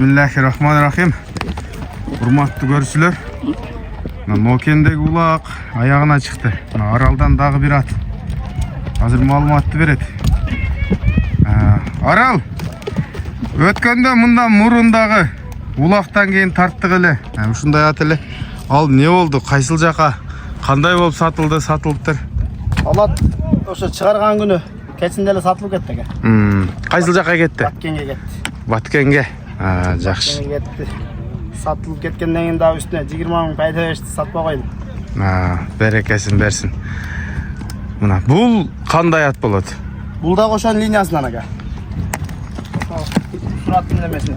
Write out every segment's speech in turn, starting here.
Bismillahirrahmanirrahim. Hurmatlı görüşçüler. Mokendeki ulaq ayağına çıktı. Araldan dağı bir at. Hazır malumatты beredi. Aral. Ötkende mından murunдағы улақтан кейін тарттық эле. Ушундай ат эле. Ал не болду? Кайсыл жака? Кандай болуп сатылыптыр? Алат ошо чыгарган күнү кечинде эле сатылып кетти экен. Кайсыл жака кетти? Баткенге кетти. Баткенге. Жакшы. Кетти. Сатылып кеткенден кийин дагы үстүнө 20 000 пайда беришти, сатпай койдум. Берекесин берсин. Мына бул кандай ат болот? Бул дагы ошонун линиясынан ака. Сураттын немесин.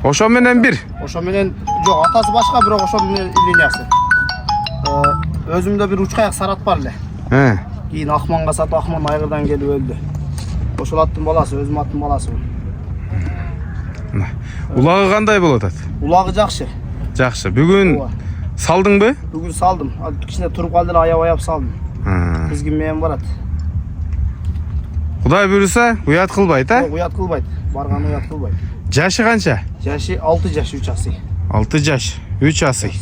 Ошо менен бир. Ошо менен жок, атасы башка, бирок ошо менен линиясы. Өзүмдө бир учкаяк сарат бар эле. Кийин Акманга сатып, Акман айгырдан келип өлдү. Ошол аттын баласы, өзүм аттын баласы бул. Улагы кандай болот ат? Улагы жакшы. Жакшы. Бүгүн салдыңбы? Бүгүн салдым. Кичине туруп калды эле, аяп салдым. Тизгин менен барат. Кудай буйруса, уят кылбайт, а? Уят кылбайт. Барган уят кылбайт. Жашы канча? Жашы 6 жаш 3 асый. 6 жаш 3 асый.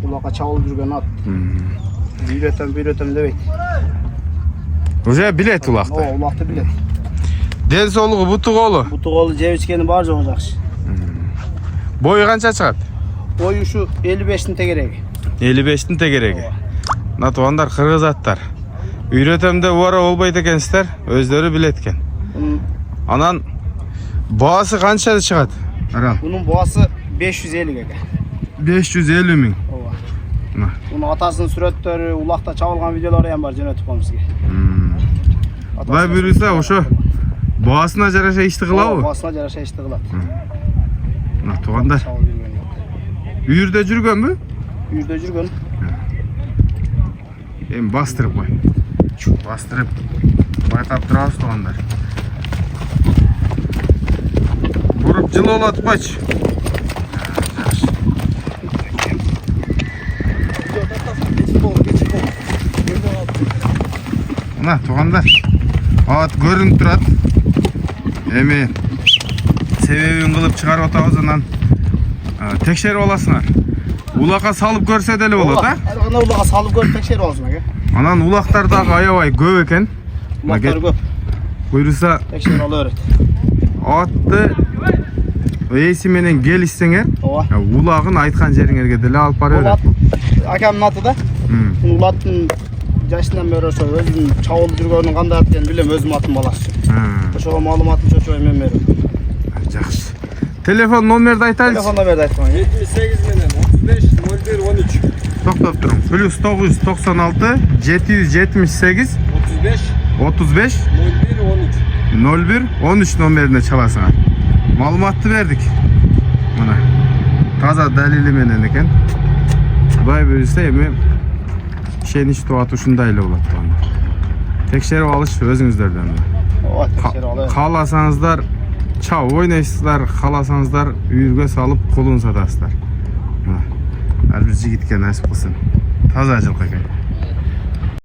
Улакка чабылып жүргөн ат. Үйрөтөм дебейт. Уже билет улакты. Улакты билет. Ден соолугу, буту колу? Буту колу, жеп ичкени бар жогу жакшы. Бою канча чыгат? Бою ушу 55-тин тегереги. 55-тин тегереги. Мына туугандар, кыргыз аттар. Үйрөтөм деп убара болбойт экенсиздер, өздөрү билет экен. Анан баасы канча чыгат? Бунун баасы 550 экен. 550 миң. Ооба. Бунун атасынын сүрөттөрү, улакта чабылган видеолору ham бар, жөнөтүп коем сизге. Кудай буйруса, ошо баасына жараша ишти кылабы? Баасына жараша ишти кылат. Мына туугандар. Үйүрдө жүргөнбү? Үйүрдө жүргөн. Эми бастырып кой. Бастырып байкап турабыз туугандар. Буруп жылуулатпачы. Мына туугандар. Ат көрүнүп турат. Эми себебин кылып чыгарып атабыз, анан текшерип аласыңар. Улакка салып көрсө деле болот, а? Аны улакка салып көрүп текшерип аласың ака. Анан улактар дагы аябай көп экен. Улактар көп. Буйруса текшерип ала берет. Атты эси менен келишсеңер, Ооба. Улагын айткан жериңерге деле алып бара берет. Акамдын аты да. Улаттын жашынан бери ошо өзүнүн чабылып жүргөнүн кандай ат экенин билем, өзүм аттын баласы. Ошого маалыматын чочой мен берем. Жакшы. Телефон номерди айтайлычы. Телефон номерди айткам. 78 менен 35 01 13. Токтоп туруң. +996 778 35 01 13 номерине чаласыңар. Маалыматты бердик. Мына таза далили менен экен. Кудай буйруса, эми ишеничтүү ат ушундай эле болот. Текшерип алыш өзүңүздөрдөн. Ооба, текшерип ала берет. Кааласаңыздар чабып ойнойсуздар, кааласаңыздар үйүргө салып колун сатасыздар. Ар бир жигитке насип кылсын. Таза жылкы экен.